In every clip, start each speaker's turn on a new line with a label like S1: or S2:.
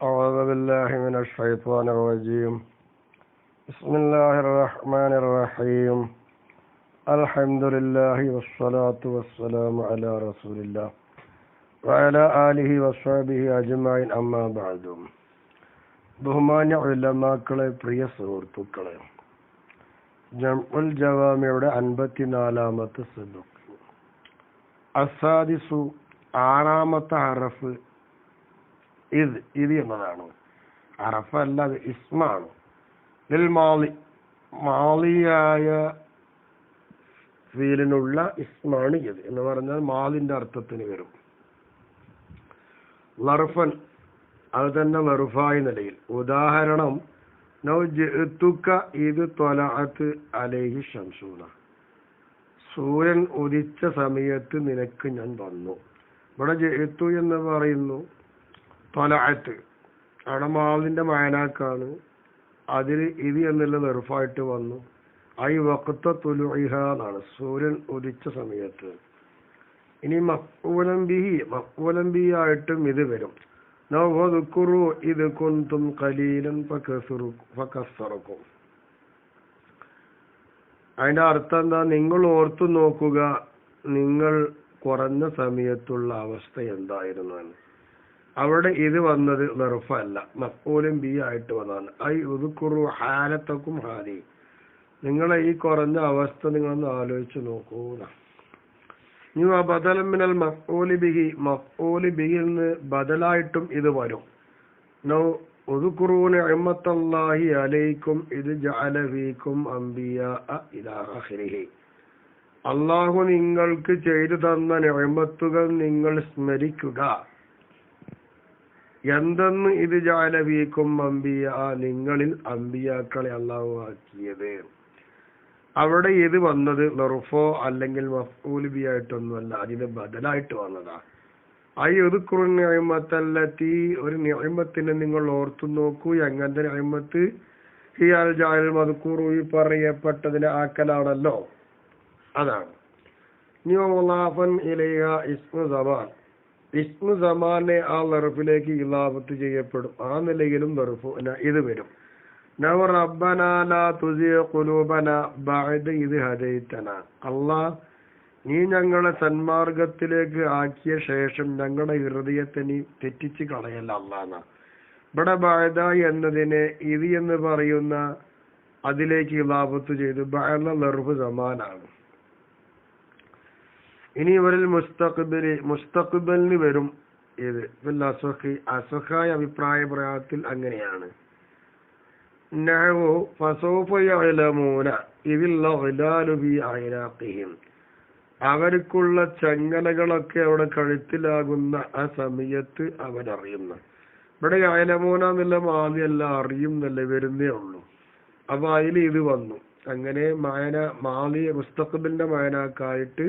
S1: أعوذ بالله من الشيطان الرجيم. بسم الله الرحمن الرحيم. الحمد لله والصلاة والسلام على رسول الله وعلى آله وصحبه أجمعين أما بعد. ബഹുമാന്യ ഉലമാക്കളെ, പ്രിയ സുഹൃത്തുക്കളെ, ജംഉൽ ജവാമിയുടെ 54-ാമത്തെ സബഖ്. അസാദിസു, ആറാമത്തെ ഹറഫ് ഇത് എന്നതാണ്. ഹറഫ് അല്ല, അത് ഇസ്മാണ്. ലിൽ മാളി, മാളിയായ ഫീലിനുള്ള ഇസ്മാണ് ഇത് എന്ന് പറഞ്ഞാൽ മാലിന്റെ അർത്ഥത്തിന് വരും. ലർഫൻ, അത് തന്നെ ലർഫായ നിലയിൽ. ഉദാഹരണം, നൗ ജിഅ്തുക ഇത് ത്വലഅത്ത് അലൈഹി ശംസൂന, സൂര്യൻ ഉദിച്ച സമയത്ത് നിനക്ക് ഞാൻ വന്നു. ഇവിടെ ജിഅ്തു എന്ന് പറയുന്നു ത്വലഅത്ത്, അവിടെ മാലിന്റെ മഅനാക്കാണ്. അതിൽ ഇത് എന്നുള്ള ലർഫായിട്ട് വന്നു. ഐ വഖ്ത തുലുഇഹ എന്നാണ്, സൂര്യൻ ഉദിച്ച സമയത്ത്. ഇനി മഖ്ഊലൻ ബിഹി ആയിട്ടും ഇത് വരും. നവ്വദ്കുറു ഇത് കുന്തും ഖലീലൻ ഫകസ്സറക്കും. അതിന്റെ അർത്ഥം എന്താ? നിങ്ങൾ ഓർത്തു നോക്കുക, നിങ്ങൾ കുറഞ്ഞ സമയത്തുള്ള അവസ്ഥ എന്തായിരുന്നു എന്ന്. അവിടെ ഇത് വന്നത് ലർഫ അല്ല, മഖ്ഊലൻ ബിഹി ആയിട്ട് വന്നതാണ്. ഐ ഉദ്കുറു ഹാലത്തക്കും ഹാലി, നിങ്ങളെ ഈ കുറഞ്ഞ അവസ്ഥ നിങ്ങളൊന്ന് ആലോചിച്ച് നോക്കൂ. ബദലൻ മിനൽ മഖ്ഊലി ബിഹി, മഖ്ഊലി ബിഹിൽ നിന്ന് ബദലായിട്ടും ഇത് വരും. നൗ ഉദ്കുറൂ നിഅമത്തല്ലാഹി അലൈക്കും ഇത് ജഅല ഫീക്കും അംബിയാഅ ഇലാ ആഖിരിഹി, അല്ലാഹു നിങ്ങൾക്ക് ചെയ്തു തന്ന നിഅമത്തുകൾ നിങ്ങൾ സ്മരിക്കുക. എന്തെന്ന്? ഇത് ജഅല ഫീക്കും അംബിയാഅ, നിങ്ങളിൽ അംബിയാക്കളെ അല്ലാഹു ആക്കിയത്. അവിടെ ഇത് വന്നത് ലർഫോ അല്ലെങ്കിൽ മഫ്ഊൽ ബി ആയിട്ടൊന്നുമല്ല, അതിന് ബദലായിട്ട് വന്നതാ. ഐ ഉദ്കുറു നിഅമത്തല്ലത്തി, ഒരു നിഅമത്തിനെ നിങ്ങൾ ഓർത്തു നോക്കൂ. എങ്ങനത്തെ നിഅമത്ത്? ഹിയൽ ജഅൽ മദ്കൂറു, ഈ പറയപ്പെട്ടതിനെ ആക്കലാണല്ലോ, അതാണ്. മുളാഫൻ ഇലൈഹ ഇസ്മു സമാൻ, ഇസ്മു സമാനെ ആ ലർഫിലേക്ക് ഇലാഫത്ത് ചെയ്യപ്പെടും. ആ നിലയിലും ലർഫു ഇത് വരും. നവ റബ്ബനാ ലാ തുസിഗ ഖുലൂബനാ ബഅദ ഇദ് ഹദൈതനാ, അല്ലാഹ് നീ ഞങ്ങളെ സന്മാർഗത്തിലേക്ക് ആക്കിയ ശേഷം ഞങ്ങളുടെ ഹൃദയത്തെ നീ തെറ്റിച്ച് കളയല്ല അല്ലാഹ്. ഇവിടെ ബഅദ എന്നതിനെ ഇത് എന്ന് പറയുന്ന അതിലേക്ക് ഇലാഫത്ത് ചെയ്തു. ബഅദ ലർഫ് സമാനാണ്. ഇനി ഇവരിൽ മുസ്തഖ്ബലിന് വരും ഇത്. അസ്വഖായ അഭിപ്രായ പ്രയാത്തിൽ അങ്ങനെയാണ്. അവർക്കുള്ള ചങ്ങലകളൊക്കെ അവിടെ കഴുത്തിലാകുന്ന ആ സമയത്ത് അവരറിയുന്ന. ഇവിടെ അയലമൂന എന്നുള്ള മാതിയല്ല, അറിയുന്നല്ല, വരുന്നേ ഉള്ളൂ. അപ്പൊ അതിൽ ഇത് വന്നു. അങ്ങനെ മാലിയ മുസ്തഖ്ബിലിന്റെ മയനാക്കായിട്ട്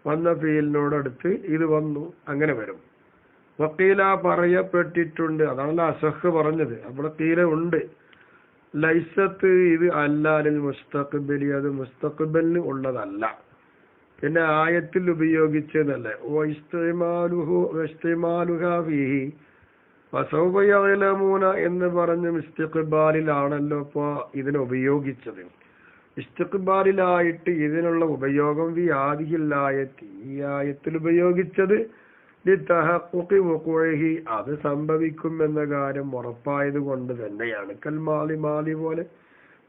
S1: വന്ന ഫീലിനോടടുത്ത് ഇത് വന്നു. അങ്ങനെ വരും. വക്കീല പറയപ്പെട്ടിട്ടുണ്ട്, അതാണല്ലോ അസഹ് പറഞ്ഞത്. അവിടെ തീരെ ഉണ്ട്. ലൈസത്ത് ഇത് അല്ലാലിൽ മുസ്തഖ്ബലി, അത് മുസ്തഖ്ബലിന് ഉള്ളതല്ല. പിന്നെ ആയത്തിൽ ഉപയോഗിച്ചതല്ലേ എന്ന് പറഞ്ഞ ഇസ്തിഖ്ബാലിലാണല്ലോ ഇപ്പൊ ഇതിനെ ഉപയോഗിച്ചത്. ഇസ്തിഖ്ബാലിലായിട്ട് ഇതിനുള്ള ഉപയോഗം ഈ ആയത്തിൽ ഉപയോഗിച്ചത് അത് സംഭവിക്കും എന്ന കാര്യം ഉറപ്പായത് കൊണ്ട് തന്നെയാണ്. മാലി പോലെ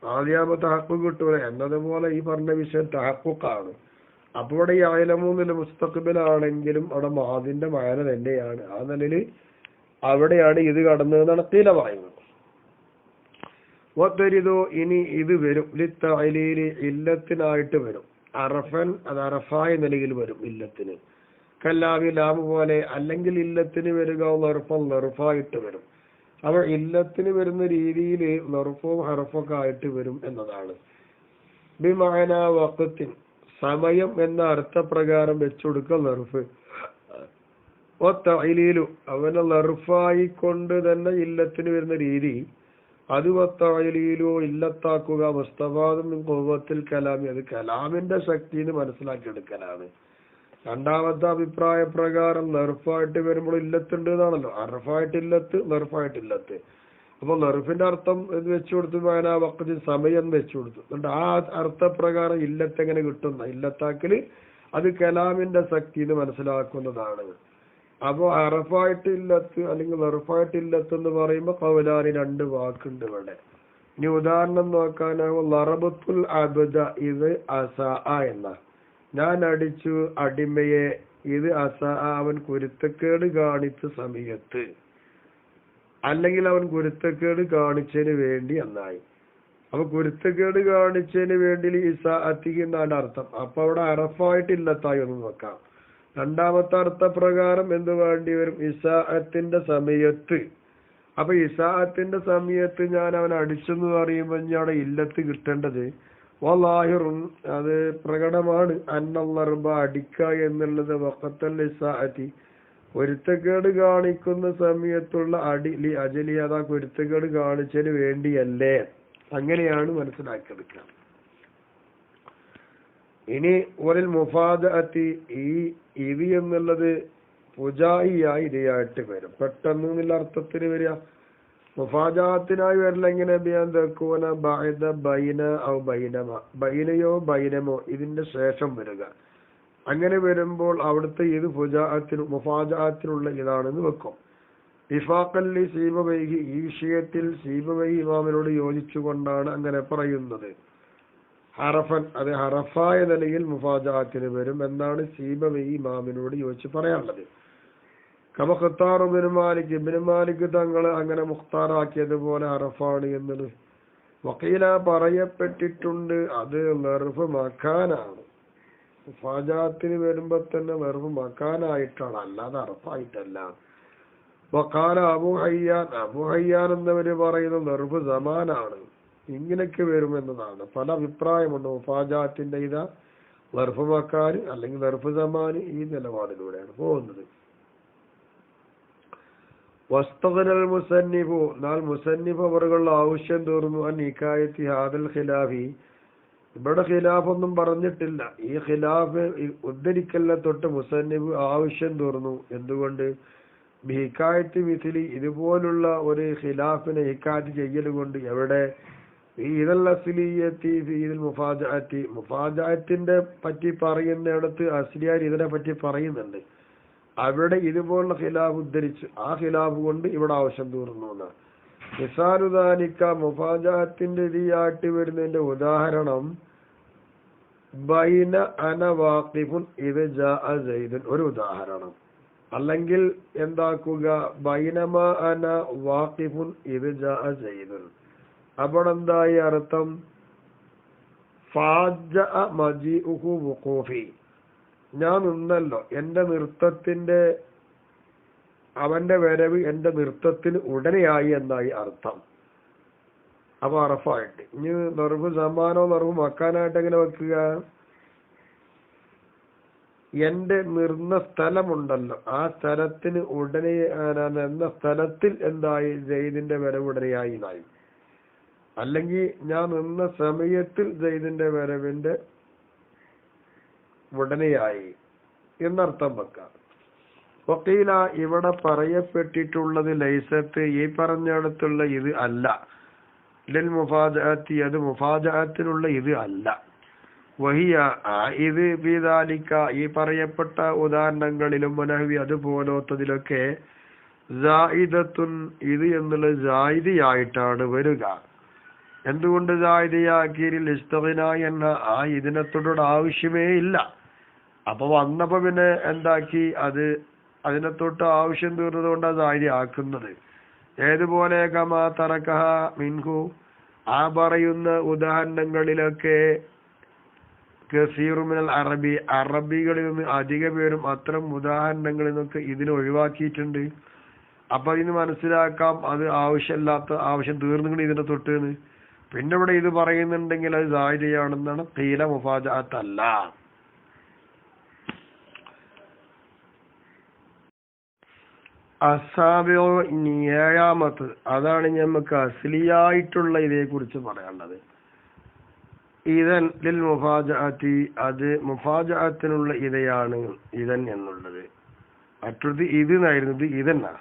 S1: ആദ്യാമ തഹഖുഖ് കിട്ടൂല എന്നതുപോലെ ഈ പറഞ്ഞ വിഷയം തഹഖുഖാണ്. അപ്പൊ ഇവിടെ ഈ അയലമൂന്നില് മുസ്തഖ്ബിലാണെങ്കിലും അവിടെ മാദിന്റെ മയന തന്നെയാണ്. ആ നിലയില് അവിടെയാണ് ഇത് കടന്നതെന്നാണ് ഖീല പറയുന്നത്. ഇനി ഇത് വരും ലിത്തഅലീലി, ഇല്ലത്തിനായിട്ട് വരും. അറഫൻ, അത് അറഫായ നിലയിൽ വരും ഇല്ലത്തിന്. കല്ലാമി, ലാമ് പോലെ. അല്ലെങ്കിൽ ഇല്ലത്തിന് വരിക ലർഫൻ, ലർഫായിട്ട് വരും. അപ്പോൾ ഇല്ലത്തിന് വരുന്ന രീതിയിൽ ലർഫും ഹർഫൊക്കെ ആയിട്ട് വരും എന്നതാണ്. ബിമഅന വഖത്തിൻ, സമയം എന്ന അർത്ഥപ്രകാരം വെച്ചുകൊടുക്കുക ലർഫ്. വത്തഅലീലു, അവനെ ലർഫായി കൊണ്ട് തന്നെ ഇല്ലത്തിന് വരുന്ന രീതി. അത് വത്തഅലീലു, ഇല്ലത്താക്കുക. മുസ്തഫാദും മിൻ ഖുവ്വത്തിൽ കലാമി, അത് കലാമിന്റെ ശക്തിന്ന് മനസ്സിലാക്കിയെടുക്കലാണ്. രണ്ടാമത്തെ അഭിപ്രായ പ്രകാരം നെർഫായിട്ട് വരുമ്പോൾ ഇല്ലത്തുണ്ട് എന്നാണല്ലോ. അറഫായിട്ട് ഇല്ലത്ത്, നെർഫായിട്ട് ഇല്ലത്ത്. അപ്പൊ നെർഫിന്റെ അർത്ഥം ഇത് വെച്ചു കൊടുത്തു, വായന വക്കത്ത് സമയം വെച്ചു കൊടുത്തു. എന്നിട്ട് ആ അർത്ഥപ്രകാരം ഇല്ലത്ത് എങ്ങനെ കിട്ടുന്ന ഇല്ലത്താക്കല് അത് കലാമിന്റെ ശക്തി എന്ന് മനസ്സിലാക്കുന്നതാണ്. അപ്പൊ അറഫായിട്ട് ഇല്ലത്ത് അല്ലെങ്കിൽ നെർഫായിട്ട് ഇല്ലത്ത് എന്ന് പറയുമ്പോ കൗലാനി രണ്ട് വാക്കുണ്ട് ഇവിടെ. ഇനി ഉദാഹരണം നോക്കാനാവും. ലറബത്തുൽ അബ്ദ ഇത് അസാ എന്ന, ഞാൻ അടിച്ചു അടിമയെ, ഇത് അസാ അവൻ കുരുത്തക്കേട് കാണിച്ച സമയത്ത്, അല്ലെങ്കിൽ അവൻ കുരുത്തക്കേട് കാണിച്ചതിന് വേണ്ടി എന്നായി. അപ്പൊ കുരുത്തക്കേട് കാണിച്ചതിന് വേണ്ടി ഇസാഅത്തിക്ക് എന്നാണ് അർത്ഥം. അപ്പൊ അവിടെ അറഫായിട്ട് ഇല്ലത്തായി ഒന്ന് നോക്കാം. രണ്ടാമത്തെ അർത്ഥപ്രകാരം എന്ത് വേണ്ടി വരും? ഇസാഅത്തിന്റെ സമയത്ത്. അപ്പൊ ഇസാഅത്തിന്റെ സമയത്ത് ഞാൻ അവൻ അടിച്ചെന്ന് പറയുമ്പോൾ ഞാൻ അവിടെ ഇല്ലത്ത് കിട്ടേണ്ടത് വലാഹിറുൻ, അത് പ്രകടമാണ്, അന്നല്ലർബ അടിക്ക എന്നുള്ളത് വഖത്തൽ ഇസാഅത്തി പൊരുത്തക്കേട് കാണിക്കുന്ന സമയത്തുള്ള അടി ലി അജലി, അതാ പൊരുത്തക്കേട് കാണിച്ചതിന് വേണ്ടിയല്ലേ. അങ്ങനെയാണ് മനസ്സിലാക്കിയെടുക്കുക. ഇനി ഒരിൽ മുഫാജഅത്തി, ഈ ഇത് എന്നുള്ളത് പുജായിയായി ഇരയായിട്ട് വരും, പെട്ടെന്ന് എന്നുള്ള അർത്ഥത്തിന് വരിക. മുഫാജാത്തിനായി വരില്ല. എങ്ങനെ ബിയാന്തൂന ബഅദ ബൈന ഔ ബൈനമ, ബൈനയോ ബൈനമോ ഇതിന്റെ ശേഷം വരിക. അങ്ങനെ വരുമ്പോൾ അവിടുത്തെ ഇത് മുഫാജാത്തിനുള്ള ഇതാണെന്ന് വെക്കും. ഇഫാഖല്ലി സീബവൈഹി, ഈ വിഷയത്തിൽ സീബവൈ ഇമാമിനോട് യോജിച്ചുകൊണ്ടാണ് അങ്ങനെ പറയുന്നത്. ഹറഫൻ, അത് ഹറഫായ നിലയിൽ മുഫാജാത്തിന് വരും എന്നാണ് സീബവൈ ഇമാമിനോട് യോജിച്ച് പറയാനുള്ളത്. കമ ഖത്താർ ഇബ്നു മാലിക്, ഇബ്നു മാലിക് തങ്ങൾ അങ്ങനെ മുഖ്താറാക്കിയതുപോലെ ഹറഫാണ് എന്നത്. വഖീല പറയപ്പെട്ടിട്ടുണ്ട് അത് ലർഫ് മക്കാനാണ്. മുഫാജാത്തിന് വരുമ്പോ തന്നെ ലർഫ് മക്കാനായിട്ടാണ്, അല്ലാതെ ഹറഫായിട്ടല്ല. വഖാല അബൂ ഹയ്യാൻ, അബൂ ഹയ്യാൻ എന്നവര് പറയുന്നത് ലർഫ് സമാനാണ്. ഇങ്ങനെയൊക്കെ വരുമെന്നതാണ്. പല അഭിപ്രായമുണ്ട്. മുഫാജാത്തിന്റെ ഇതാ ലർഫ് മക്കാന് അല്ലെങ്കിൽ ലർഫ് സമാന്, ഈ നിലപാടിലൂടെയാണ് പോകുന്നത്. വസ്തഗ്നൽ മുസന്നിഫു, എന്നാൽ മുസന്നിഫ് അവരുടെ ആവശ്യം തീർന്നു. അൻ ഹികായത്തി ഹാദൽ ഖിലാഫി, ഇവിടെ ഖിലാഫ് ഒന്നും പറഞ്ഞിട്ടില്ല. ഈ ഖിലാഫ് ഉദ്ധരിക്കലിനെ തൊട്ട് മുസന്നിഫ് ആവശ്യം തീർന്നു. എന്തുകൊണ്ട്? ഹിക്കായത്ത് മിഥിലി, ഇതുപോലുള്ള ഒരു ഖിലാഫിനെ ഹിക്കായത്ത് ചെയ്യൽ കൊണ്ട്. എവിടെ? ഈദൽ അസ്ലിയത്തി ഫീദൽ മുഫാജഅത്തി, മുഫാജഅത്തിന്റെ പറ്റി പറയുന്നിടത്ത് അസ്ലിയാർ ഇതിനെ പറ്റി പറയുന്നുണ്ട്. അവിടെ ഇതുപോലുള്ള ഖിലാഫ് ഉദ്ധരിച്ചു. ആ ഖിലാഫ് കൊണ്ട് ഇവിടെ ആവശ്യം തീർന്നു എന്നാണ്. മിസാലുദാനിക്ക, മുഫാജഅത്തിന്റെ ഇതിയാട്ടി വരുന്നതിന്റെ ഉദാഹരണം ബൈന അന വാഖിഫുൻ ഇത് ജാഅ സൈദുൻ, ഒരു ഉദാഹരണം. അല്ലെങ്കിൽ എന്താക്കുക, ബൈനമ അന വാഖിഫുൻ ഇത് ജാഅ സൈദുൻ. അപ്പോൾ എന്തായി അർത്ഥം? ഫാജഅ മജീഉഹു വുഖൂഫി, ഞാൻ നിന്നല്ലോ, എന്റെ നൃത്തത്തിന്റെ അവന്റെ വരവ് എന്റെ നൃത്തത്തിന് ഉടനെയായി എന്നായി അർത്ഥം. അപ്പൊ അറഫായിട്ട്. ഇനി നെർവ് സമാനോ നെർവ് മക്കാനായിട്ട് എങ്ങനെ വെക്കുക? എന്റെ നിർന്ന സ്ഥലമുണ്ടല്ലോ, ആ സ്ഥലത്തിന് ഉടനെ എന്ന സ്ഥലത്തിൽ എന്തായി സെയ്ദിന്റെ വരവ് ഉടനെയായി എന്നായി. അല്ലെങ്കിൽ ഞാൻ നിന്ന സമയത്തിൽ സെയ്ദിന്റെ വരവിന്റെ ഉടനെയായി എന്നർത്ഥം വെക്കാം. വക്കീല, ഇവിടെ പറയപ്പെട്ടിട്ടുള്ളത് ലൈസത്ത്, ഈ പറഞ്ഞിടത്തുള്ള ഇത് അല്ല. ലിൽ മുഫാജഅത്തി, അത് മുഫാജഅത്തിനുള്ള ഇത് അല്ല. വഹിയ, ഇത് ബിദാലിക, ഈ പറയപ്പെട്ട ഉദാഹരണങ്ങളിലും മുനഹവി അതുപോലത്തതിലൊക്കെ സായിദത്തുൻ, ഇത് എന്നുള്ള സായിദിയായിട്ടാണ് വരിക. എന്തുകൊണ്ട് സായിദിയാക്കിയിൽ ഇസ്തിഗ്നാ എന്ന ആ ഇതിനത്തോട് ആവശ്യമേ ഇല്ല. അപ്പൊ വന്നപ്പോ പിന്നെ എന്താക്കി, അത് അതിനെ തൊട്ട് ആവശ്യം തീർന്നത് കൊണ്ടാണ് സായിദി ആക്കുന്നത്. ഏതുപോലെ കമാ തറക്കഹ മിൻഹു, ആ പറയുന്ന ഉദാഹരണങ്ങളിലൊക്കെ കസീറു മിനൽ അറബി, അറബികളിൽ നിന്ന് അധിക പേരും അത്തരം ഉദാഹരണങ്ങളിൽ നിന്നൊക്കെ ഇതിനെ ഒഴിവാക്കിയിട്ടുണ്ട്. അപ്പൊ ഇതിന് മനസ്സിലാക്കാം അത് ആവശ്യമില്ലാത്ത, ആവശ്യം തീർന്നുകൊണ്ട് ഇതിനെ തൊട്ട്. പിന്നെ ഇവിടെ ഇത് പറയുന്നുണ്ടെങ്കിൽ അത് സായിദിയാണെന്നാണ്. ഖീല മുഫാജഅത്തല്ല. അസാബിയോ, ഇനി ഏഴാമത്ത്, അതാണ് നമുക്ക് അസ്ലിയായിട്ടുള്ള ഇതേ കുറിച്ച് പറയാനുള്ളത്. ഇതൻ ലിൽ മുഫാജഅത്തി, അത് മുഫാജഅത്തിനുള്ള ഇതയാണ് ഇതൻ എന്നുള്ളത്. മറ്റൊരു ഇത് എന്നായിരുന്നത് ഇതെന്നാ.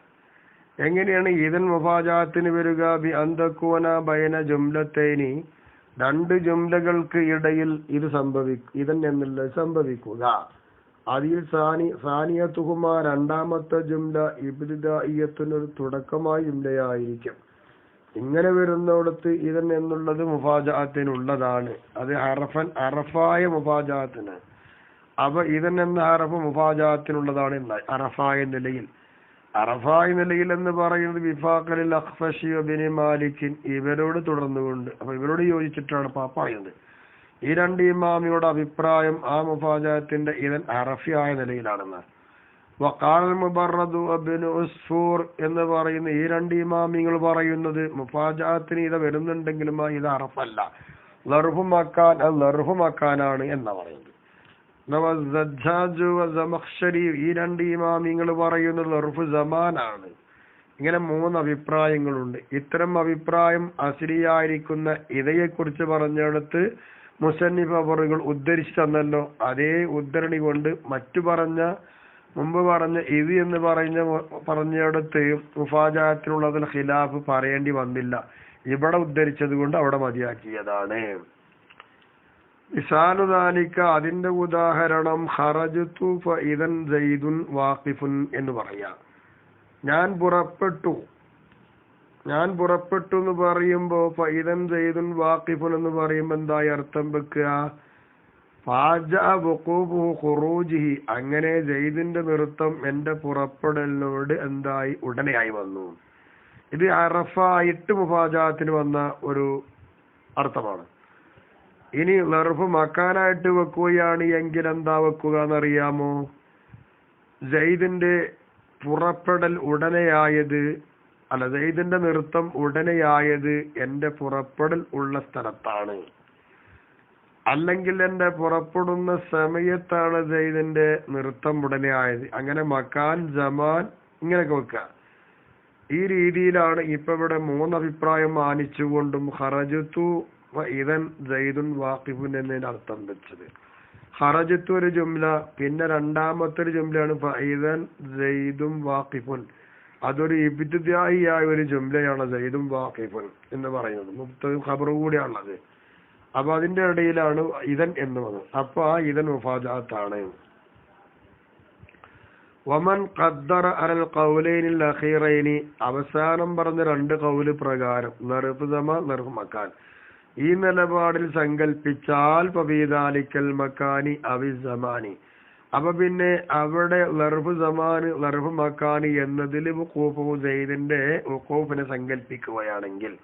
S1: എങ്ങനെയാണ് ഇതൻ മുഫാജഅത്തിന് വരിക? ബി അന്തകൂന ബൈന ജുംലത്തൈനി, രണ്ട് ജുംലകൾക്ക് ഇടയിൽ ഇത് ഇതൻ എന്നുള്ളത് സംഭവിക്കുക. അതിൽ സാനിയത്തുഹുമ, രണ്ടാമത്തെ ജുംല ഇബ്തിദായിയത്തുനൊരു തുടക്കമായ ജുംലയായിരിക്കും. ഇങ്ങനെ വരുന്നിടത്ത് ഇതൻ എന്നുള്ളത് മുഫാജഅത്തിനുള്ളതാണ്. അത് അറഫായ മുഫാജഅത്തിന്. അപ്പൊ ഇതൻ എന്ന ഹറഫ് മുഫാജഅത്തിനുള്ളതാണ്. അറഫായ നിലയിൽ എന്ന് പറയുന്നത് വിഫാഖലിൽ അഖ്ഫശി വബിനി മാലിക്കിൻ, ഇവരോട് തുടർന്നുകൊണ്ട്, അപ്പൊ ഇവരോട് യോജിച്ചിട്ടാണ് പറയുന്നത്. ഈ രണ്ട് ഇമാമിയുടെ അഭിപ്രായം ആ മുഫാജഅത്തിന്റെ ഇതൻ അറഫിയായ നിലയിലാണെന്ന്. വഖാൽ മുബറദു ഇബ്നു ഉസ്ഫൂർ എന്ന് പറയുന്ന ഈ രണ്ട് ഇമാമിങ്ങൾ പറയുന്നത് മുഫാജഅത്തിന് ഇത് വരുന്നുണ്ടെങ്കിലും ഇത് അറഫല്ല, ലർഫു മക്കാനാണ് എന്നാ പറയുന്നത്. ഈ രണ്ട് ഇമാമിങ്ങൾ പറയുന്നത് ലർഫു സമാനാണ്. ഇങ്ങനെ മൂന്ന് അഭിപ്രായങ്ങളുണ്ട്. ഇത്തരം അഭിപ്രായം അസ്ലിയായിരിക്കുന്ന ഇതയെക്കുറിച്ച് പറഞ്ഞെടുത്ത് മുസന്നിഫ് അവറുകൾ ഉദ്ധരിച്ചു തന്നല്ലോ. അതേ ഉദ്ധരണി കൊണ്ട് മുമ്പ് പറഞ്ഞ ഇത് എന്ന് പറഞ്ഞെടുത്ത് മുഫാജഅത്തിനുള്ളതിൽ ഖിലാഫ് പറയേണ്ടി വന്നില്ല. ഇവിടെ ഉദ്ധരിച്ചത് കൊണ്ട് അവിടെ മതിയാക്കിയതാണ്. മിസാലു ദാലിക, അതിന്റെ ഉദാഹരണം ഖറജ്തു ഫഇദൻ സൈദുൻ വാഖിഫുൻ എന്ന് പറയാം. ഞാൻ പുറപ്പെട്ടു എന്ന് പറയുമ്പോ ഫഇദൻ സൈദുൻ വാഖിഫുൻ എന്ന് പറയുമ്പോ എന്തായി അർത്ഥം വെക്കുക? ഫാജഅ വഖൂഫുഹു ഖുറൂജിഹി, അങ്ങനെ സൈദിന്റെ നൃത്തം എന്റെ പുറപ്പെടലിനോട് എന്തായി ഉടനെയായി വന്നു. ഇത് അറഫായിട്ട് മുഫാജഅത്തിന് വന്ന ഒരു അർത്ഥമാണ്. ഇനി ലർഫ് മക്കാനായിട്ട് വെക്കുകയാണ് എങ്കിൽ എന്താ വെക്കുക എന്നറിയാമോ? സൈദിന്റെ പുറപ്പെടൽ ഉടനെയായത്, സൈദിന്റെ നൃത്തം ഉടനെയായത് എന്റെ പുറപ്പെടൽ ഉള്ള സ്ഥലത്താണ്, അല്ലെങ്കിൽ എന്റെ പുറപ്പെടുന്ന സമയത്താണ് സൈദിന്റെ നൃത്തം ഉടനെയായത്. അങ്ങനെ മക്കാൻ, ജമാൻ ഇങ്ങനെയൊക്കെ വെക്കുക. ഈ രീതിയിലാണ് ഇപ്പൊ ഇവിടെ മൂന്നഭിപ്രായം മാനിച്ചുകൊണ്ടും ഖറജ്തു ഇതൻ സൈദുൻ വാഖിഫുൻ എന്നതിന്റെ അർത്ഥം വെച്ചത്. ഖറജ്തു ഒരു ജുംല, പിന്നെ രണ്ടാമത്തെ ഒരു ജുംലയാണ് ഫഇദൻ സൈദുൻ വാഖിഫുൻ. അതൊരു ഇബ്തിദായിയായ ഒരു ജുംലയാണ് സൈദുൻ വാഖിഫുൻ എന്ന് പറയുന്നത്. മുബ്തദ ഖബർ കൂടിയാണുള്ളത്. അപ്പൊ അതിന്റെ ഇടയിലാണ് ഇതൻ എന്ന് വന്നത്. അപ്പൊ ആ ഇതൻ മുഫാജഅത്താണ്. വമൻ ഖദ്ദറ അലൽ ഖൗലൈനിൽ അഖീറൈനി, അവസാനം പറഞ്ഞ രണ്ട് ഖൗല് പ്രകാരം ലർഫ് സമ ലർഫ് മക്കാൻ ഈ നിലപാടിൽ സങ്കൽപ്പിച്ചാൽ ഫബീദാലിക്കൽ മക്കാനി അവി സമാനി, അപ്പൊ പിന്നെ അവിടെ ലർഫ് സമാന് ലർഫ് മക്കാനി എന്നതിൽ വുഖൂഫു സൈദിന്റെ വുഖൂഫിനെ സങ്കല്പിക്കുകയാണെങ്കിൽ,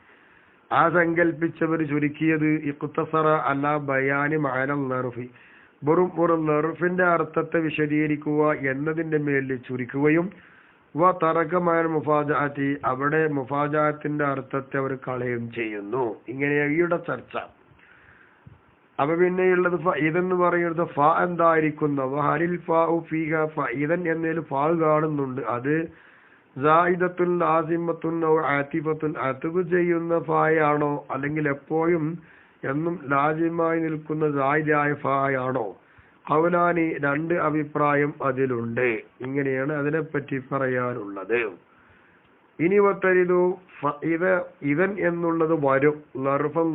S1: ആ സങ്കല്പിച്ചവർ ചുരുക്കിയത് ഇഖ്തസറ അലാ ബയാനി മഅന ലർഫി, വെറും ലർഫിന്റെ അർത്ഥത്തെ വിശദീകരിക്കുക എന്നതിന്റെ മേലിൽ ചുരുക്കുകയും വ തറകമായ മുഫാജഅത്തി, അവിടെ മുഫാജഅത്തിന്റെ അർത്ഥത്തെ അവർ കളയും ചെയ്യുന്നു. ഇങ്ങനെയാണ് ഇവിടെ ചർച്ച. അപ്പൊ പിന്നെയുള്ളത് ഇതെന്ന് പറയുന്നത് ഫ എന്തായിരിക്കുന്ന ഹലിൽ ഫാഉ ഫീഹ ഫഇദൻ എന്നതിൽ ഫാ കാണുന്നുണ്ട്. അത് സായിദത്തുൻ ലാസിമത്തുൻ ഔ ആതിഫത്തുൻ, അത്ബ് ചെയ്യുന്ന ഫായാണോ അല്ലെങ്കിൽ എപ്പോഴും എന്നും ലാസിമായി നിൽക്കുന്ന സായിദായ ഫായാണോ? ഖൗലാനി, രണ്ട് അഭിപ്രായം അതിലുണ്ട്. ഇങ്ങനെയാണ് അതിനെപ്പറ്റി പറയാനുള്ളത്. ഇനി വത്തരിതു ഇതൻ എന്നുള്ളത് വരും,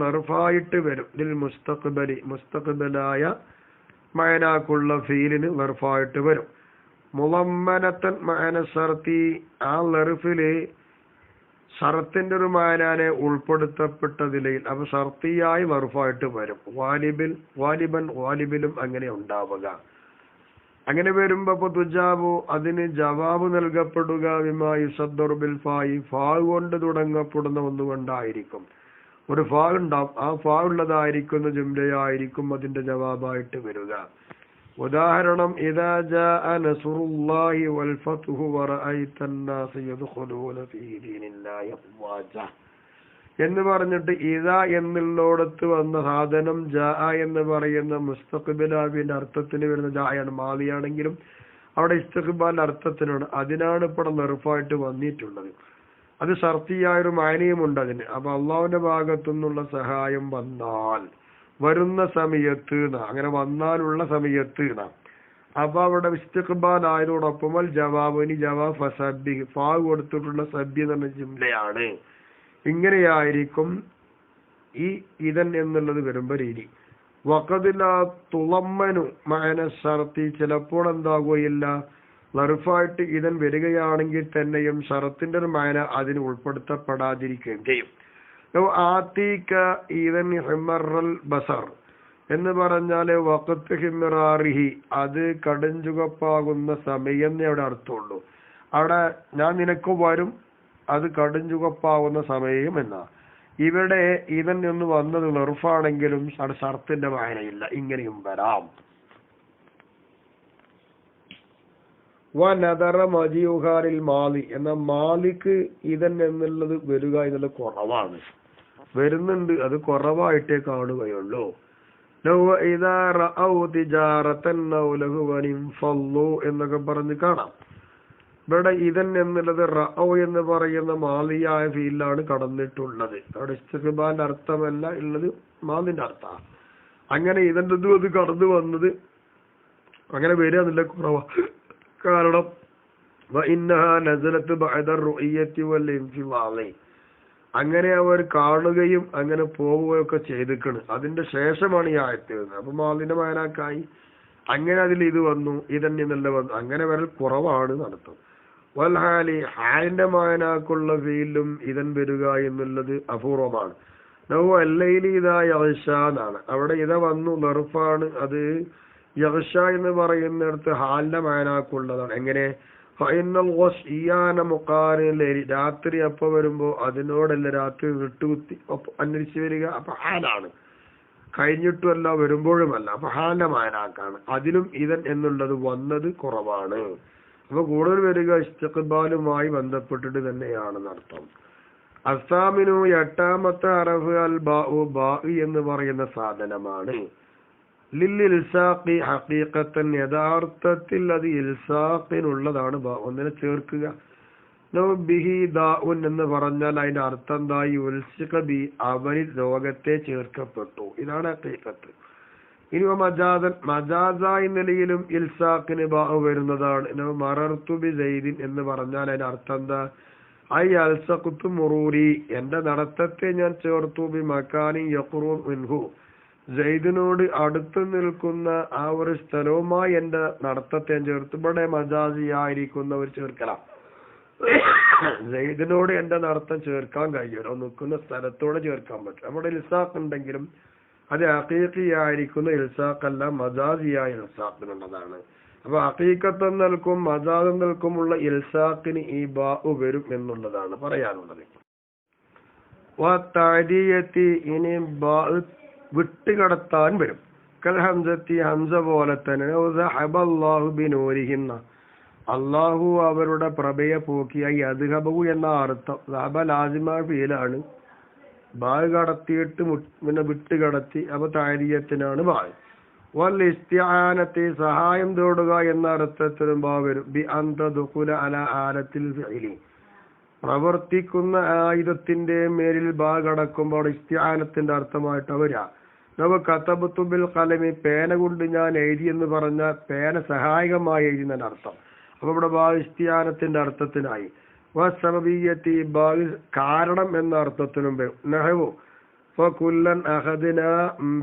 S1: ലർഫായിട്ട് വരും. ഇതിൽ മുസ്തഖ്ബലായ മഅനാക്കുള്ള ഫീലിന് ലർഫായിട്ട് വരും. മുളമ്മനത്തൻ മഅന സർത്തി, ആ ലർഫില് ഷർത്തിന്റെ ഒരു മാനാനെ ഉൾപ്പെടുത്തപ്പെട്ടതിലയിൽ, അപ്പൊ ഷർത്തിയായി ലർഫായിട്ട് വരും. വാലിബിലും അങ്ങനെ ഉണ്ടാവുക. അങ്ങനെ വരുമ്പോ തുജാബു, അതിന് ജവാബ് നൽകപ്പെടുക ബിമാ യുസദ്ദറു ബിൽ ഫായി, ഫാ കൊണ്ട് തുടങ്ങപ്പെടുന്ന ഒന്നുകൊണ്ടായിരിക്കും. ഒരു ഫാ ഉണ്ടാവും, ആ ഫാ ഉള്ളതായിരിക്കുന്ന ജുംലയായിരിക്കും അതിന്റെ ജവാബായിട്ട് വരിക. ഉദാഹരണം ഇദാ ജാഅ നസ്റുല്ലാഹി വൽ ഫത്ഹു വറഅയ്ത അന്നാസ യദ്ഖുലൂന ഫീ ദീനില്ലാഹി അഫ്വാജ എന്ന് പറഞ്ഞിട്ട് ഇദാ എന്നുള്ളോടത്ത് വന്ന സാധനം ജാഅ എന്ന് പറയുന്ന മുസ്തഖ്ബിലാവിന്റെ അർത്ഥത്തിന് വരുന്ന ജായാണ്. മാദിയാണെങ്കിലും അവിടെ ഇസ്തിഖ്ബാലിന്റെ അർത്ഥത്തിനാണ്. അതിനാണ് ഇപ്പോൾ ലർഫായിട്ട് വന്നിട്ടുള്ളത്. അത് ഷർത്തിയായൊരു മാനിയുമുണ്ട് അതിന്. അപ്പൊ അള്ളാഹുവിന്റെ ഭാഗത്തു നിന്നുള്ള സഹായം വന്നാൽ വരുന്ന സമയത്ത് അങ്ങനെ വന്നാലുള്ള സമയത്ത് അപ്പൊ അവിടെ ഇസ്തിഖ്ബാൽ ആയതോടൊപ്പം ജവാബ്, ഇനി ജവാബ് ഫസബി ഫാ കൊടുത്തിട്ടുള്ള സബ്ബി എന്ന് പറഞ്ഞ ജുംലയാണ്. ഇങ്ങനെയായിരിക്കും ഈ ഇതൻ എന്നുള്ളത് വരുമ്പോ രീതി. വഖദില തുളമ്മനു മഅന ശർത്തി, ചിലപ്പോൾ എന്താകുകയില്ല ലർഫായിട്ട് ഇതൻ വരികയാണെങ്കിൽ തന്നെയും ഷറത്തിന്റെ ഒരു മഅന അതിന് ഉൾപ്പെടുത്തപ്പെടാതിരിക്കുകയും ചെയ്യും. ആതീക ഇതൻ ഹിമറൽ ബസർ എന്ന് പറഞ്ഞാല് വഖത്ത് ഹിമറാറിഹി, അത് കടുംചുകപ്പാകുന്ന സമയം എന്നേ അവിടെ അർത്ഥമുള്ളൂ. അവിടെ ഞാൻ നിനക്ക് വരും, അത് കടുംചുകപ്പാകുന്ന സമയം എന്നാ. ഇവിടെ ഇതൻ എന്ന് വന്നത് ലർഫാണെങ്കിലും ഷർത്തിന്റെ വായനയില്ല. ഇങ്ങനെയും വരാം. വനദറ മജിയുഹാരിൽ മാലി എന്ന മാലിക്ക് ഇതൻ എന്നുള്ളത് വരിക എന്നുള്ളത് കുറവാണ്. വരുന്നുണ്ട്, അത് കുറവായിട്ടേ കാണുകയുള്ളൂ. എന്നൊക്കെ പറഞ്ഞ് കാണാം. ഇവിടെ ഇതൻ എന്നുള്ളത് റഔ എന്ന് പറയുന്ന മാലിയായ ഫീലാണ് കടന്നിട്ടുള്ളത്. അവിടെ ഇസ്തിഖ്ബാലിന്റെ അർത്ഥമല്ല ഉള്ളത്, മാലിന്റെ അർത്ഥമാണ്. അങ്ങനെ ഇതന്റെ അത് കടന്നു വന്നത് അങ്ങനെ വരിക എന്നുള്ള കുറവാ. കാരണം അങ്ങനെ അവർ കാണുകയും അങ്ങനെ പോവുകയൊക്കെ ചെയ്തിക്കണ്. അതിന്റെ ശേഷമാണ് ഈ ആയത്ത് വരുന്നത്. അപ്പൊ മാലിന്റെ മാനാക്കായി അങ്ങനെ അതിൽ ഇത് വന്നു, ഇതന്നെ നല്ല വന്നു. അങ്ങനെ വരൽ കുറവാണ് നടത്തും. വൽഹാലി ഹാലിന്റെ മാനാക്കുള്ള ഫീലും ഇതൻ വരിക എന്നുള്ളത് അപൂർവമാണ്. അല്ലയില് ഇതാ യഗ്ഷ എന്നാണ്. അവിടെ ഇത വന്നു ലർഫാണ്. അത് യഗ്ഷ എന്ന് പറയുന്നിടത്ത് ഹാലിന്റെ മാനാക്കുള്ളതാണ്. എങ്ങനെ രാത്രി അപ്പൊ വരുമ്പോ അതിനോടല്ല രാത്രി വിട്ടുകുത്തി അന്വേഷിച്ച് വരിക. അപ്പൊ ഹാലാണ്, കഴിഞ്ഞിട്ടുമല്ല വരുമ്പോഴുമല്ല. അപ്പൊ ഹാലിന്റെ മാനാക്കാണ്. അതിലും ഇതൻ എന്നുള്ളത് വന്നത് കുറവാണ്. അപ്പൊ കൂടുതൽ വരിക ഇസ്തിഖ്ബാലുമായി ബന്ധപ്പെട്ടിട്ട് തന്നെയാണെന്ന് അർത്ഥം. അസാമിനു എട്ടാമത്തെ അറഫ് അൽ ബാഉ, ബാ എന്ന് പറയുന്ന സാധനമാണ്. ലിൽ ഇൽസാഖി ഹഖീഖത്തൻ, യഥാർത്ഥത്തിൽ അത് ഇൽസാഖിനുള്ളതാണ്. ഒന്നിനെ ചേർക്കുക. ബിഹി ദാഉൻ എന്ന് പറഞ്ഞാൽ അതിന്റെ അർത്ഥം എന്തായി? ഉൽസിഖ ബി, അവനിൽ രോഗത്തെ ചേർക്കപ്പെട്ടു. ഇതാണ് ഹഖീഖത്ത്. ഇനി മജാദൻ, മജാസായ നിലയിലും ഇൽസാഖിന് ബാഉ വരുന്നതാണ്. മറർത്തു ബി സൈദിൻ എന്ന് പറഞ്ഞാൽ അതിന്റെ അർത്ഥം എന്താ? ഐ അൽസഖ്തു മുറൂരി, എന്റെ നടത്തത്തെ ഞാൻ ചേർത്തു. ബി മക്കാനി യഖ്റൂൻ മിൻഹു, സൈദിനോട് അടുത്ത് നിൽക്കുന്ന ആ ഒരു സ്ഥലവുമായി എന്റെ നടത്തത്തെ ചേർത്ത്. ഇവിടെ മജാസിയായിരിക്കുന്ന ഒരു ചേർക്കലാണ്. സൈദിനോട് എന്റെ നടത്തം ചേർക്കാൻ കഴിയുമല്ലോ, നിൽക്കുന്ന സ്ഥലത്തോടെ ചേർക്കാൻ പറ്റും. നമ്മുടെ ഇൽസാഖ് ഉണ്ടെങ്കിലും അത് ഹഖീഖിയായിരിക്കുന്ന ഇൽസാഖല്ല, മജാസിയായ ഇൽസാഖിനുള്ളതാണ്. അപ്പൊ ഹഖീഖത്ത് നിൽക്കും മജാസ് നിൽക്കുമുള്ള ഇൽസാഖിന് ഈ ബാഉ വരും എന്നുള്ളതാണ് പറയാനുള്ളത്. ഇനി ബാഉ വിട്ടുകടത്താൻ വരും. കൽ ഹംസത്തി, ഹംസ പോലെ തന്നെ. അള്ളാഹു അവരുടെ പ്രഭയെ പോക്കിയായി. അദ്ഹബു എന്ന അർത്ഥം ദഹബ ലാസിമ ഫീലാണ്. ബാഗ് കടത്തിയിട്ട് പിന്നെ വിട്ടുകടത്തി. അപ്പൊ താരിയത്തിനാണ് ബാഗ്. വൽ ഇസ്തിആനത്തി, സഹായം തേടുക എന്ന അർത്ഥത്തിലും ബാ വരും. ബി അന്ത ദുഖുല അല ആലത്തിൽ ഫിഇലി, പ്രവർത്തിക്കുന്ന ആയുധത്തിന്റെ മേലിൽ ബാ കടക്കുമ്പോൾ ഇസ്തിആനത്തിന്റെ അർത്ഥമായിട്ട് വരാ. കതബതു ബിൽ ഖലമി, പേന കൊണ്ട് ഞാൻ എഴുതി എന്ന് പറഞ്ഞ പേന സഹായകമായി എഴുതി എന്നാണ് അർത്ഥം. അപ്പൊ ഇവിടെ ബാ ഇസ്തിആനത്തിന്റെ അർത്ഥത്തിനായി. വസബബിയത്തി, ബാ കാരണം എന്ന അർത്ഥത്തിനും വരും. നഹവു ഫകുല്ലൻ അഖദ്നാ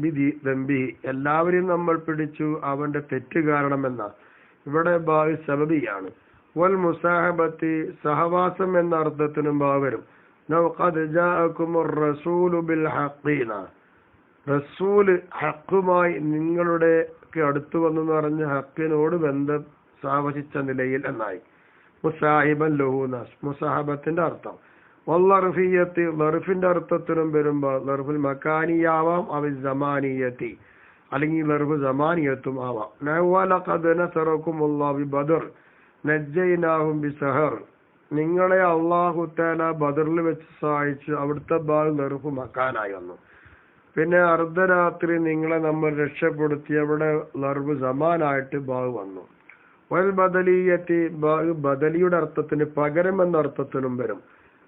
S1: ബിദി ദംബിഹി, എല്ലാവരെയും നമ്മൾ പിടിച്ചു അവന്റെ തെറ്റ് കാരണം എന്ന. ഇവിടെ ബാ സബബിയാണ്. വൽ മുസാഹബത്തി, സഹവാസം എന്ന അർത്ഥത്തിനും ബാ വരും. ഖദ് ജാഅകുമുർ റസൂലു ബിൽ ഹഖീന, റസൂല് ഹക്കുമായി നിങ്ങളുടെ അടുത്ത് വന്നു പറഞ്ഞ് ഹക്കിനോട് ബന്ധം സ്ഥാപിച്ച നിലയിൽ എന്നായി. മുസാഹിബൻ ലഹൂനാസ്, മുസാഹബത്തിന്റെ അർത്ഥം. വല്ലർഫിയത്തി, ലർഫിന്റെ അർത്ഥത്തിനും വരുമ്പോൾ ലർഫുൽ മക്കാനിയാവാം, അവ സമാനിയത്തി, അല്ലെങ്കിൽ ലർഫ് സമാനിയത്തും ആവാം. ലഖദ് നസറകുമുല്ലാഹു ബി ബദർ നജ്ജൈനാഹും ബിസഹർ, നിങ്ങളെ അല്ലാഹു തആല ബദറിൽ വെച്ച് സഹായിച്ചു. അവിടുത്തെ ബാഗ് ലർഫ് മക്കാനായി വന്നു. പിന്നെ അർദ്ധരാത്രി നിങ്ങളെ നമ്മൾ രക്ഷപ്പെടുത്തി. അവിടെ ലർഫ് സമാനായിട്ട് ബാഗ് വന്നു. വൽ ബദലിയത്തി, ബാഗ് ബദലിയുടെ അർത്ഥത്തിന് പകരം എന്ന അർത്ഥത്തിനും വരും.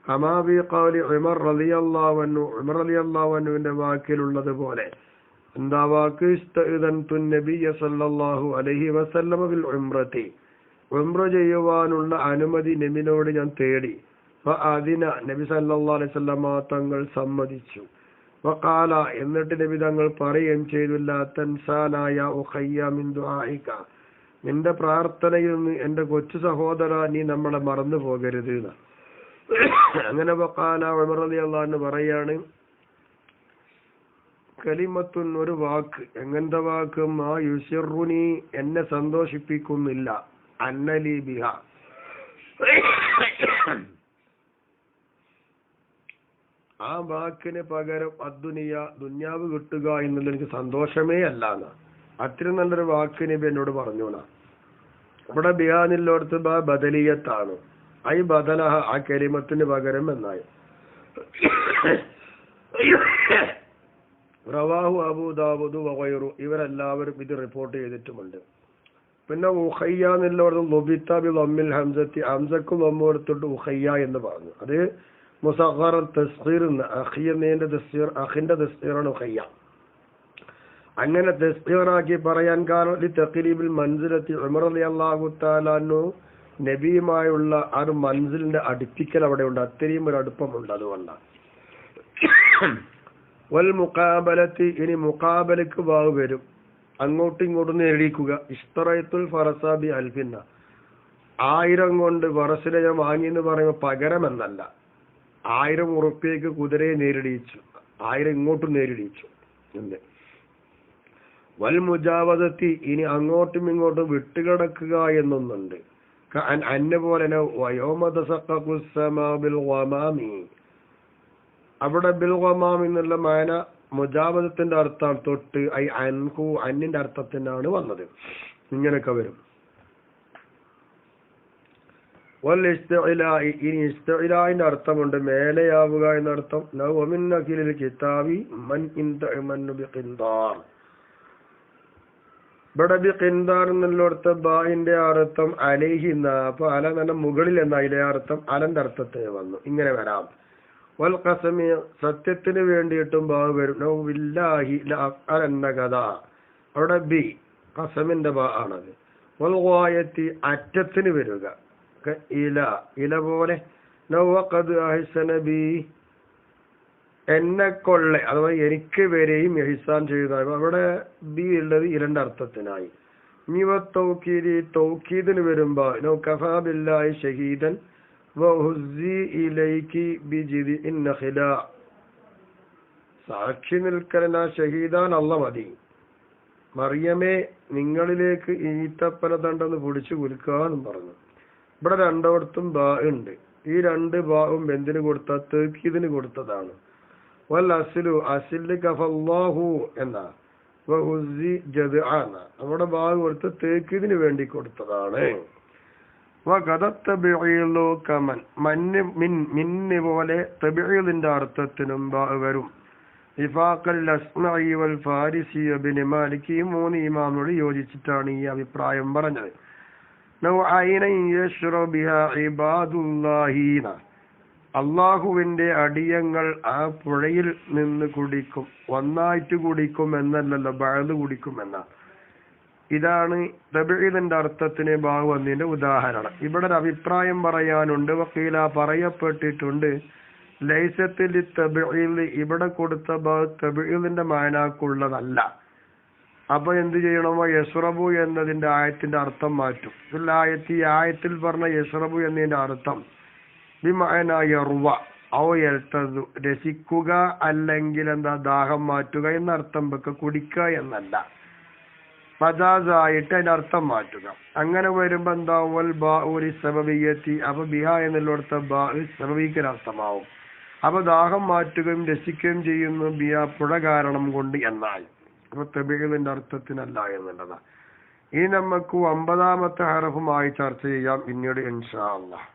S1: ഹമാബി ഖൗലി ഉമർ റളിയല്ലാഹു അൻഹു, ഉമർ റളിയല്ലാഹു അൻഹുവിന്റെ വാക്കിലുള്ളത് പോലെ എന്താ വാക്ക്? ഇസ്തഅ്ദൻതു നബിയ സല്ലല്ലാഹു അലൈഹി വസല്ലമ ബിൽ ഉംറതി, ഉംറ ചെയ്യുവാനുള്ള അനുമതി നബിയോട് ഞാൻ തേടി. ഫഅദിന, നബി സല്ലല്ലാഹു അലൈഹി വസല്ലമ തങ്ങൾ സമ്മതിച്ചു. വഖാല, എന്നിട്ട് നബി തങ്ങൾ പറയുകയും ചെയ്തു, ലാ തൻസാനാ യാ ഉഖയ്യ മിൻ ദുആഇക, നിന്റെ പ്രാർത്ഥനയിൽ നിന്ന് എന്റെ കൊച്ചു സഹോദര നീ നമ്മളെ മറന്നു പോകരുത്. അങ്ങനെ വഖാല ഉമർ റളിയല്ലാഹു അൻഹു പറയാണ്, കലിമത്തുൻ, ഒരു വാക്ക്. എങ്ങനത്തെ വാക്ക്? മാ യുസിറുനി, എന്നെ സന്തോഷിപ്പിക്കുന്നില്ല, അന്നലി ബിഹ, ആ വാക്കിന് പകരം അദ്ദുനിയ, ദുന്യാവ് കിട്ടുക എന്നുള്ള എനിക്ക് സന്തോഷമേ അല്ല. അത്രയും നല്ലൊരു വാക്ക് നബി എന്നോട് പറഞ്ഞോളാ. ഇവിടെ ബിഹാനില്ലോടത്ത് ബദലിയത്താണ്. ഐ ബദലഹ, ആ കലിമത്തിന് പകരം എന്നായി. റവാഹു അബൂ ദാവൂദ് വഗൈറു, ഇവരെല്ലാവരും ഇത് റിപ്പോർട്ട് ചെയ്തിട്ടുമുണ്ട്. പിന്നെ ഉഖയ്യ എന്നുള്ളവർക്ക് ലുബിത്ത ബി ലമ്മിൽ ഹംസത്തി, ഹംസക്ക് ലമ്മ് കൊടുത്തിട്ട് ഉഖയ്യ എന്ന് പറഞ്ഞു. അത് മുസഖറ തസ്ഗീർ, അഖിയന്റെ തസ്ഗീർ, അഖിന്റെ തസ്ഗീറാണ് ഉഖയ്യ. അങ്ങനെ തസ്ഗീറാക്കി പറയാൻ കാരണം തഖരീബിൽ മൻസിലത്തി, ഉമർ റളിയല്ലാഹു തആല അൻഹു നബിയുമായുള്ള ആ ഒരു മൻസിലിന്റെ അടുപ്പിക്കൽ അവിടെ ഉണ്ട്, അത്രയും ഒരു അടുപ്പമുണ്ട്, അതുകൊണ്ടാണ്. വൽ മുഖാബലത്തി, ഇനി മുഖാബലക്ക് വാവ് വരും, അങ്ങോട്ടും ഇങ്ങോട്ടും നേടിക്കുക. ഇഷ്തറയത്തുൽ ഫറസാബി അൽഫിന്ന, 1000 കൊണ്ട് ഫറസിനെ ഞാൻ വാങ്ങി എന്ന് പറയുമ്പോൾ പകരം എന്നല്ല, 1000 ഉറുപ്പിയക്ക് കുതിരയെ നേരിടിച്ചു, 1000 ഇങ്ങോട്ടും നേരിടിച്ചു എന്ന്. വൽ മുജാവദത്തി, ഇനി അങ്ങോട്ടും ഇങ്ങോട്ടും വിട്ടുകിടക്കുക എന്നൊന്നുണ്ട്. അന്നെ പോലെ അവിടെ ബിൽ ഗമാം എന്നുള്ള മാന മുജാവദത്തിന്റെ അർത്ഥം തൊട്ട് ഐ അൻഹു, അന്നിന്റെ അർത്ഥത്തിനാണ് വന്നത്. ഇങ്ങനെയൊക്കെ വരും. വൽ ഇസ്തിഇലാഇ, ഇനി ഇസ്തിഇലാഇന്റെ അർത്ഥമുണ്ട്, മേലെയാവുക എന്നർത്ഥം. ലൗ മിൻ നഖിലിൽ കിതാബി മൻ ഇൻതഅമന്നു ബിഖിന്ദാർ, ഇവിടെ ബിഖിന്ദാർ എന്നുള്ളടത്ത് ബായിന്റെ അർത്ഥം അലൈഹി എന്ന, അപ്പൊ അല തന്നെ മുകളിൽ എന്ന അതിലെ അർത്ഥം അലന്റെ അർത്ഥത്തിന് വന്നു. ഇങ്ങനെ വരാം. വൽ ഖസമി, സത്യത്തിന് വേണ്ടിയിട്ടും ബാ വരും. ലൗ ബില്ലാഹി ലഅഖറന്ന കഥ, അവിടെ ബി ഖസമിന്റെ ബാ ആണത്. വൽ ഗായത്തി, അറ്റത്തിന് വരിക, ഇല, ഇല പോലെ. ലൗ ഖദ് അഹ്സന ബി, എന്നെ കൊള്ളെ, അഥവാ എനിക്ക് വരെയും ഇഹ്സാൻ ചെയ്താൽ, അവിടെ ബി ഉള്ളത് ഇലന്റെ അർത്ഥത്തിനായി. ഇനി തൗക്കീദ്, തൗക്കീദിന് വരുമ്പോ ലൗ കഫാ ബില്ലാഹി ഷഹീദൻ വഹുസ്സി ഇലൈകി ബിജിദിഇൻ നഖില, സാക്ഷി നിൽക്കലന ഷഹീദാൻ അല്ല മതി, മറിയമേ നിങ്ങളിലേക്ക് ഈത്തപ്പന തണ്ടെന്ന് പിടിച്ചു കുലുക്കാന്നും പറഞ്ഞു. ഇവിടെ രണ്ടോടത്തും ബാ ഉണ്ട്. ഈ 2 ബാവും എന്തിന് കൊടുത്ത? തൗക്കീദിന് കൊടുത്തതാണ്. വൽ അസ്ലു, അസ്ലി കഫല്ലാഹു എന്നാ, വഹുസ്സി ജദ്ആന, അവിടെ ബാ കൊടുത്ത് തൗക്കീദിന് വേണ്ടി കൊടുത്തതാണ്. വഗദത്തബിഇലു കമൻ, മന്ന് മിന്ന് പോലെ തബിഇലിന്റെ അർത്ഥത്തിനും ബാ വരും. ഇഫാഖൽ അസ്മഈ വൽ ഫാരിസി ഇബ്നു മാലിക്, ഈ 3 ഇമാമോട് യോജിച്ചിട്ടാണ് ഈ അഭിപ്രായം പറഞ്ഞത്. നൗഅൈന യശ്റബു ബിഹാ ഇബാദുല്ലാഹീന, അള്ളാഹുവിന്റെ അടിയങ്ങൾ ആ പുഴയിൽ നിന്ന് കുടിക്കും, ഒന്നായിട്ട് കുടിക്കും എന്നല്ലല്ലോ, ബഅദ് കുടിക്കും എന്നാ. ഇതാണ് തബീദിന്റെ അർത്ഥത്തിന് ബാഗ് വന്നതിന്റെ ഉദാഹരണം. ഇവിടെ ഒരു അഭിപ്രായം പറയാനുണ്ട്. വക്കീല, പറയപ്പെട്ടിട്ടുണ്ട്, ലൈസത്തിൽ തബീദ്, ഇവിടെ കൊടുത്ത ബാഗ് തബീദിന്റെ മാനാക്കുള്ളതല്ല. അപ്പൊ എന്ത് ചെയ്യണമോ? യസ്റബു എന്നതിന്റെ ആയത്തിന്റെ അർത്ഥം മാറ്റും. ഈ ആയത്തിൽ പറഞ്ഞ യസ്റബു എന്നതിന്റെ അർത്ഥം ബിമഅന യർവ ഔ യൽതദു, രസിക്കുക അല്ലെങ്കിൽ എന്താ ദാഹം മാറ്റുക എന്നർത്ഥം വെക്കുക, കുടിക്കുക എന്നല്ല. മജാസായിട്ട് അതിന്റെ അർത്ഥം മാറ്റുക. അങ്ങനെ വരുമ്പോ എന്താ? വൽ ബാഉ സബബിയത്തി, അപ്പൊ ബിഹ എന്നുള്ളടത്ത ബാ സബബിക്കലർത്ഥമാവും. അപ്പൊ ദാഹം മാറ്റുകയും രസിക്കുകയും ചെയ്യുന്നു ബിഹ, പുഴ കാരണം കൊണ്ട് എന്നായി. അപ്പൊ തബീദിന്റെ അർത്ഥത്തിനല്ല എന്നുള്ളതാ. ഇനി നമുക്ക് 9ാമത്തെ ഹർഫുമായി ചർച്ച ചെയ്യാം പിന്നീട് ഇൻഷാ അല്ലാഹ്.